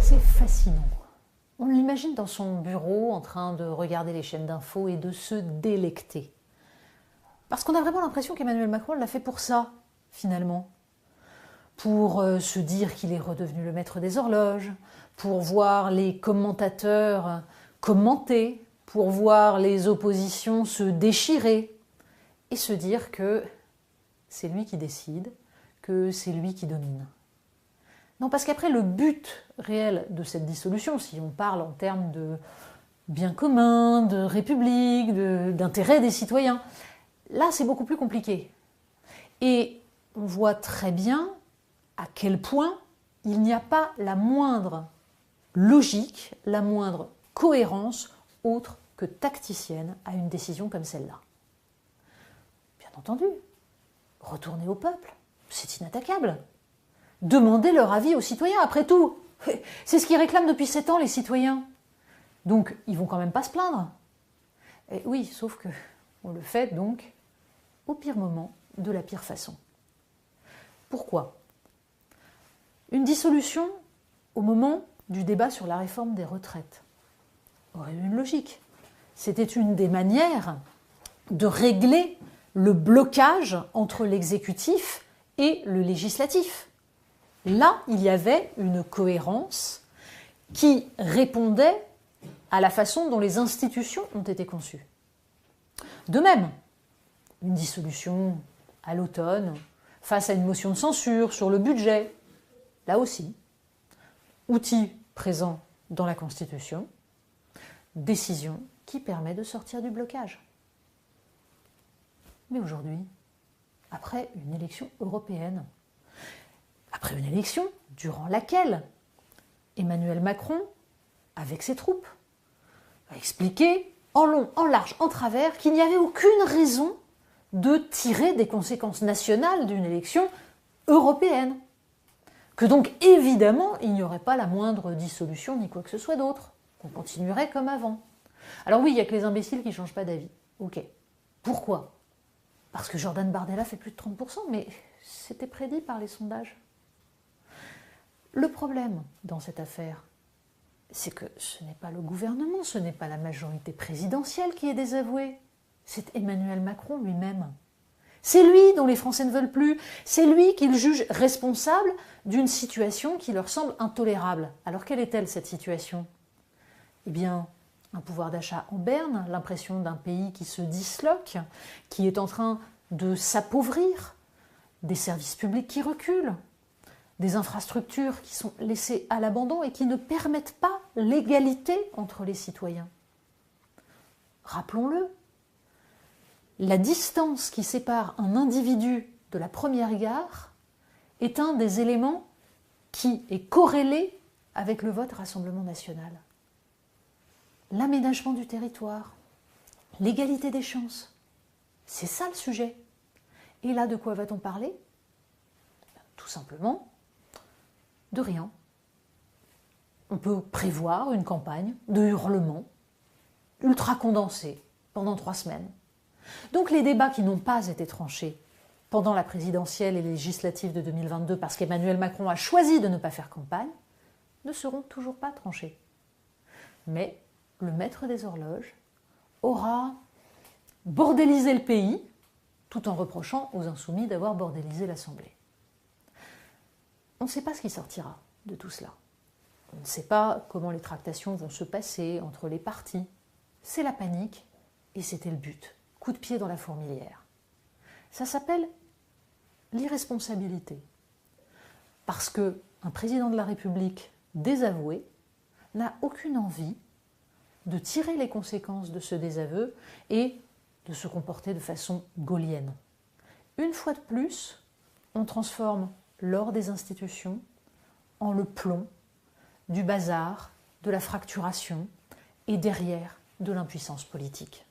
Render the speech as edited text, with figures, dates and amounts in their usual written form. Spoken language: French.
C'est fascinant. On l'imagine dans son bureau en train de regarder les chaînes d'infos et de se délecter. Parce qu'on a vraiment l'impression qu'Emmanuel Macron l'a fait pour ça, finalement. Pour se dire qu'il est redevenu le maître des horloges, pour voir les commentateurs commenter, pour voir les oppositions se déchirer et se dire que c'est lui qui décide, que c'est lui qui domine. Non, parce qu'après, le but réel de cette dissolution, si on parle en termes de bien commun, de république, d'intérêt des citoyens, là, c'est beaucoup plus compliqué. Et on voit très bien à quel point il n'y a pas la moindre logique, la moindre cohérence autre que tacticienne à une décision comme celle-là. Bien entendu, retourner au peuple, c'est inattaquable. Demander leur avis aux citoyens, après tout. C'est ce qu'ils réclament depuis 7 ans, les citoyens. Donc, ils vont quand même pas se plaindre. Et oui, sauf que on le fait donc au pire moment, de la pire façon. Pourquoi ? Une dissolution au moment du débat sur la réforme des retraites aurait eu une logique. C'était une des manières de régler le blocage entre l'exécutif et le législatif. Là, il y avait une cohérence qui répondait à la façon dont les institutions ont été conçues. De même, une dissolution à l'automne, face à une motion de censure sur le budget, là aussi, outil présent dans la Constitution, décision qui permet de sortir du blocage. Mais aujourd'hui, après une élection européenne, après une élection durant laquelle Emmanuel Macron, avec ses troupes, a expliqué en long, en large, en travers qu'il n'y avait aucune raison de tirer des conséquences nationales d'une élection européenne. Que donc, évidemment, il n'y aurait pas la moindre dissolution ni quoi que ce soit d'autre. On continuerait comme avant. Alors oui, il n'y a que les imbéciles qui ne changent pas d'avis. Ok. Pourquoi ? Parce que Jordan Bardella fait plus de 30%, mais c'était prédit par les sondages. Le problème dans cette affaire, c'est que ce n'est pas le gouvernement, ce n'est pas la majorité présidentielle qui est désavouée. C'est Emmanuel Macron lui-même. C'est lui dont les Français ne veulent plus. C'est lui qu'ils jugent responsable d'une situation qui leur semble intolérable. Alors quelle est-elle cette situation ? Eh bien, un pouvoir d'achat en berne, l'impression d'un pays qui se disloque, qui est en train de s'appauvrir, des services publics qui reculent, des infrastructures qui sont laissées à l'abandon et qui ne permettent pas l'égalité entre les citoyens. Rappelons-le, la distance qui sépare un individu de la première gare est un des éléments qui est corrélé avec le vote Rassemblement national. L'aménagement du territoire, l'égalité des chances, c'est ça le sujet. Et là, de quoi va-t-on parler ? Tout simplement de rien. On peut prévoir une campagne de hurlements ultra condensée pendant 3 semaines. Donc les débats qui n'ont pas été tranchés pendant la présidentielle et législative de 2022 parce qu'Emmanuel Macron a choisi de ne pas faire campagne ne seront toujours pas tranchés. Mais le maître des horloges aura bordélisé le pays tout en reprochant aux insoumis d'avoir bordélisé l'Assemblée. On ne sait pas ce qui sortira de tout cela. On ne sait pas comment les tractations vont se passer entre les partis. C'est la panique et c'était le but. Coup de pied dans la fourmilière. Ça s'appelle l'irresponsabilité. Parce qu'un président de la République désavoué n'a aucune envie de tirer les conséquences de ce désaveu et de se comporter de façon gaulienne. Une fois de plus, on transforme l'or des institutions en le plomb du bazar, de la fracturation et derrière de l'impuissance politique.